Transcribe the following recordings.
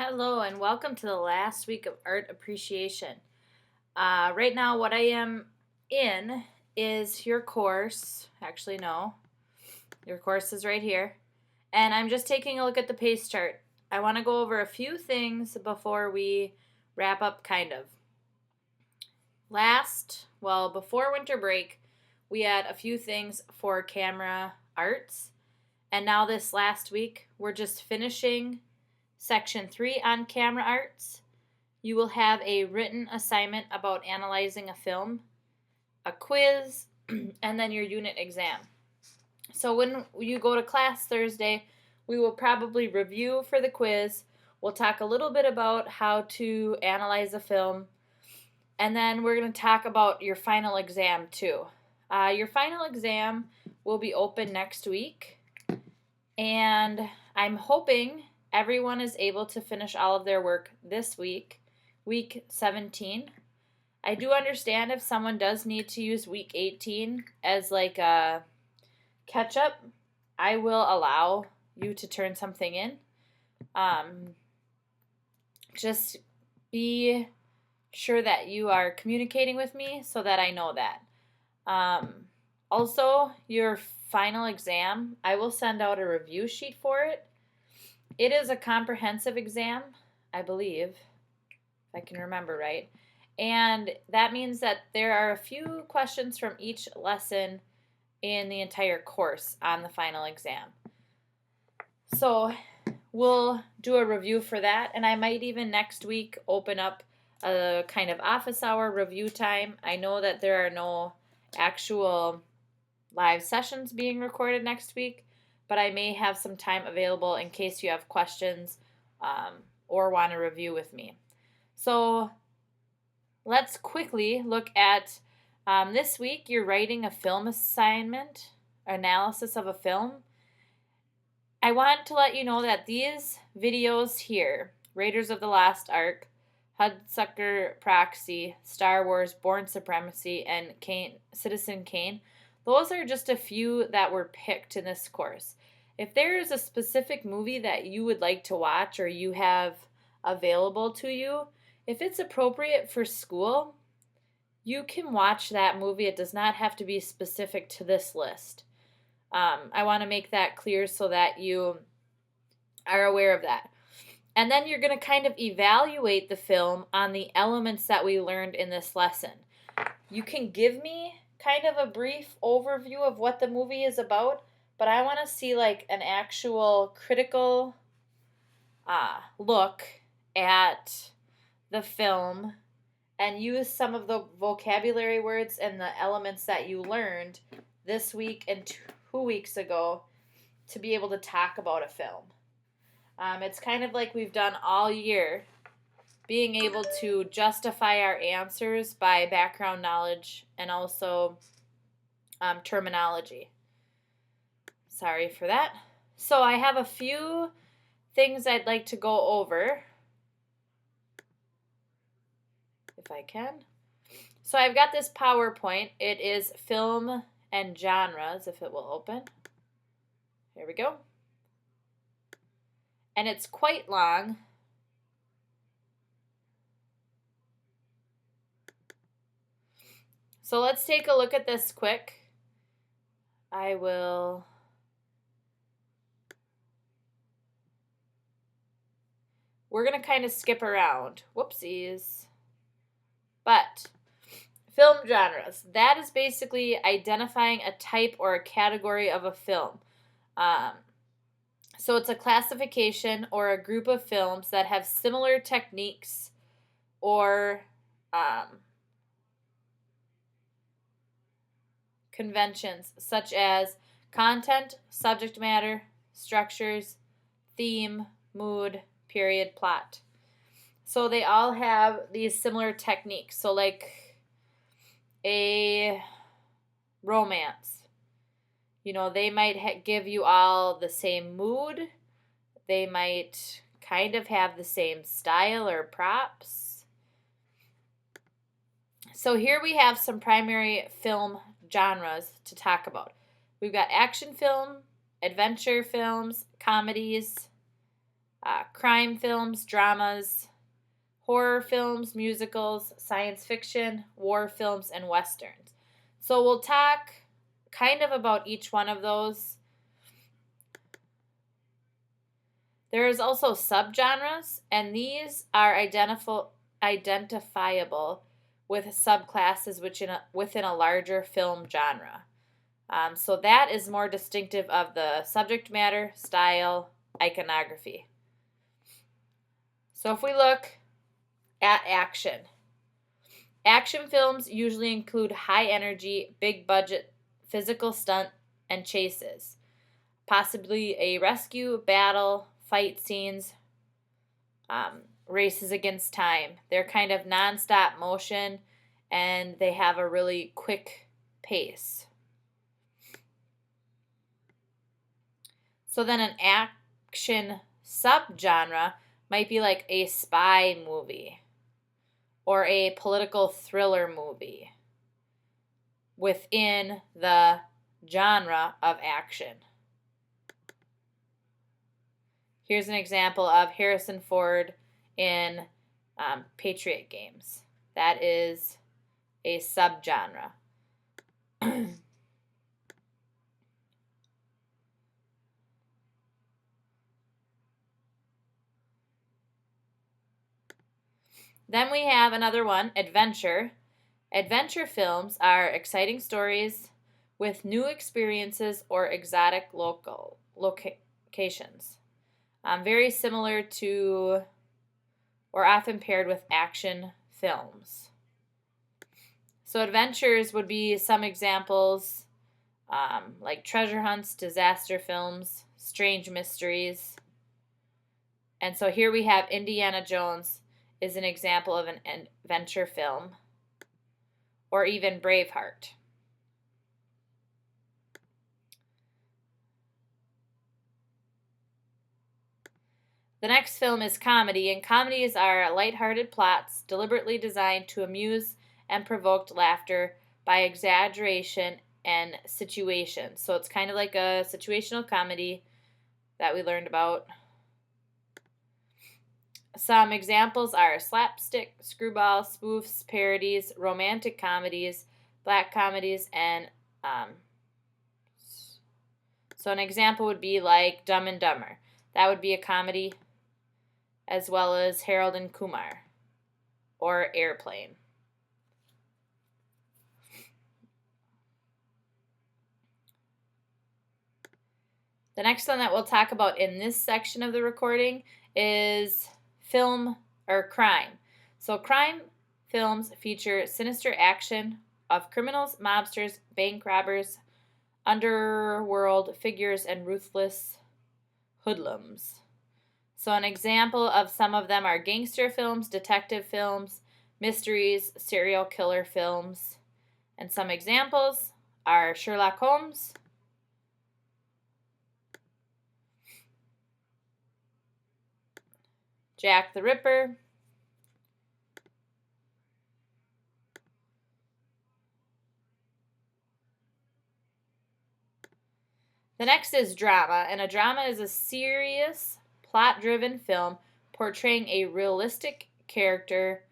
Hello, and welcome to the last week of Art Appreciation. Right now, what I am in is your course. Actually, no, your course is right here. And I'm just taking a look at the pace chart. I want to go over a few things before we wrap up, kind of. Before winter break, we had a few things for camera arts. And now, this last week, we're just finishing section 3 on camera arts. You will have a written assignment about analyzing a film, a quiz, and then your unit exam. So when you go to class Thursday, we will probably review for the quiz. We'll talk a little bit about how to analyze a film, and then we're going to talk about your final exam too. Your final exam will be open next week, and I'm hoping everyone is able to finish all of their work this week, week 17. I do understand if someone does need to use week 18 as like a catch up, I will allow you to turn something in. Just be sure that you are communicating with me so that I know that. Also, your final exam, I will send out a review sheet for it. It is a comprehensive exam, I believe, if I can remember right. And that means that there are a few questions from each lesson in the entire course on the final exam. So we'll do a review for that, and I might even next week open up a kind of office hour review time. I know that there are no actual live sessions being recorded next week, but I may have some time available in case you have questions or want to review with me. So let's quickly look at this week. You're writing a film assignment, analysis of a film. I want to let you know that these videos here, Raiders of the Lost Ark, Hudsucker Proxy, Star Wars, Bourne Supremacy, and Citizen Kane, those are just a few that were picked in this course. If there is a specific movie that you would like to watch or you have available to you, if it's appropriate for school, you can watch that movie. It does not have to be specific to this list. I want to make that clear so that you are aware of that. And then you're going to kind of evaluate the film on the elements that we learned in this lesson. You can give me kind of a brief overview of what the movie is about, but I want to see like an actual critical look at the film and use some of the vocabulary words and the elements that you learned this week and 2 weeks ago to be able to talk about a film. It's kind of like we've done all year, being able to justify our answers by background knowledge and also terminology. Sorry for that. So I have a few things I'd like to go over, if I can. So I've got this PowerPoint. It is film and genres, if it will open. Here we go. And it's quite long. So let's take a look at this quick. We're going to kind of skip around. Whoopsies. But film genres, that is basically identifying a type or a category of a film. So it's a classification or a group of films that have similar techniques or conventions, such as content, subject matter, structures, theme, mood, period, plot. So they all have these similar techniques. So like a romance, they might give you all the same mood. They might kind of have the same style or props. So here we have some primary film genres to talk about. We've got action film, adventure films, comedies, crime films, dramas, horror films, musicals, science fiction, war films, and westerns. So we'll talk kind of about each one of those. There is also subgenres, and these are identifiable with subclasses within a larger film genre. So that is more distinctive of the subject matter, style, iconography. So if we look at action, action films usually include high energy, big budget, physical stunt, and chases. Possibly a rescue, battle, fight scenes, races against time. They're kind of non-stop motion and they have a really quick pace. So then an action subgenre might be like a spy movie or a political thriller movie within the genre of action. Here's an example of Harrison Ford in Patriot Games. That is a subgenre. Then we have another one, adventure. Adventure films are exciting stories with new experiences or exotic locations. Very similar to or often paired with action films. So adventures would be some examples like treasure hunts, disaster films, strange mysteries. And so here we have Indiana Jones is an example of an adventure film, or even Braveheart. The next film is comedy, and comedies are lighthearted plots deliberately designed to amuse and provoke laughter by exaggeration and situation. So it's kind of like a situational comedy that we learned about. Some examples are slapstick, screwball, spoofs, parodies, romantic comedies, black comedies, and so an example would be like Dumb and Dumber. That would be a comedy, as well as Harold and Kumar or Airplane. The next one that we'll talk about in this section of the recording is film or crime. So crime films feature sinister action of criminals, mobsters, bank robbers, underworld figures, and ruthless hoodlums. So an example of some of them are gangster films, detective films, mysteries, serial killer films. And some examples are Sherlock Holmes, Jack the Ripper, the next is drama, and a drama is a serious, plot-driven film portraying a realistic character,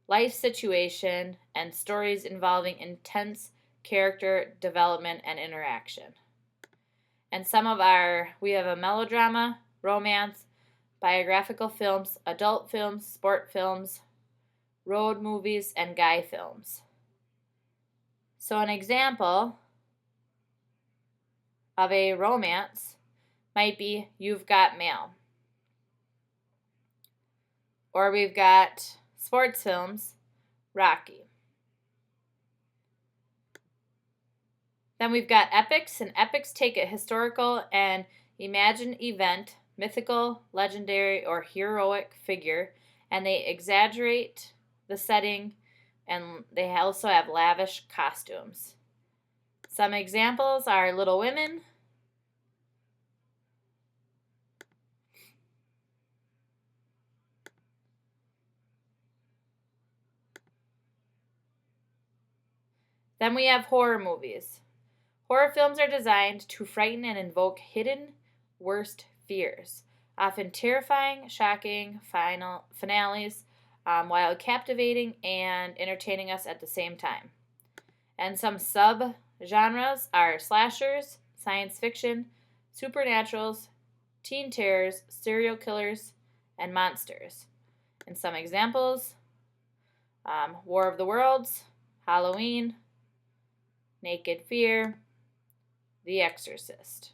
life situation, and stories involving intense character development and interaction. And we have a melodrama, romance, biographical films, adult films, sport films, road movies, and guy films. So an example of a romance might be You've Got Mail. Or we've got sports films, Rocky. Then we've got epics, and epics take a historical and imagined event, mythical, legendary, or heroic figure, and they exaggerate the setting, and they also have lavish costumes. Some examples are Little Women, then we have horror movies. Horror films are designed to frighten and invoke hidden worst fears. often terrifying, shocking finales, while captivating and entertaining us at the same time. And some sub-genres are slashers, science fiction, supernaturals, teen terrors, serial killers, and monsters. And some examples, War of the Worlds, Halloween, Naked Fear, The Exorcist.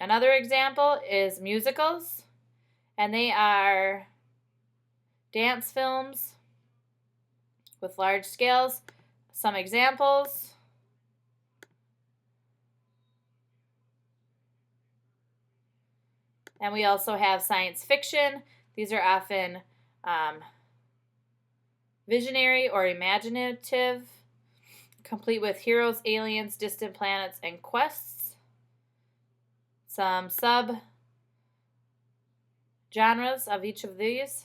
Another example is musicals, and they are dance films with large scales. Some examples, and we also have science fiction. These are often visionary or imaginative, complete with heroes, aliens, distant planets, and quests. Some sub-genres of each of these.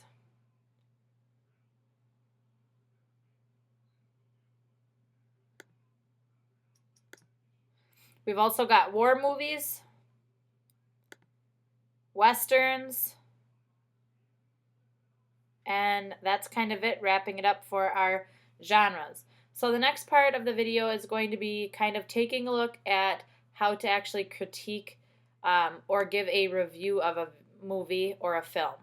We've also got war movies, westerns, and that's kind of it, wrapping it up for our genres. So the next part of the video is going to be kind of taking a look at how to actually critique or give a review of a movie or a film.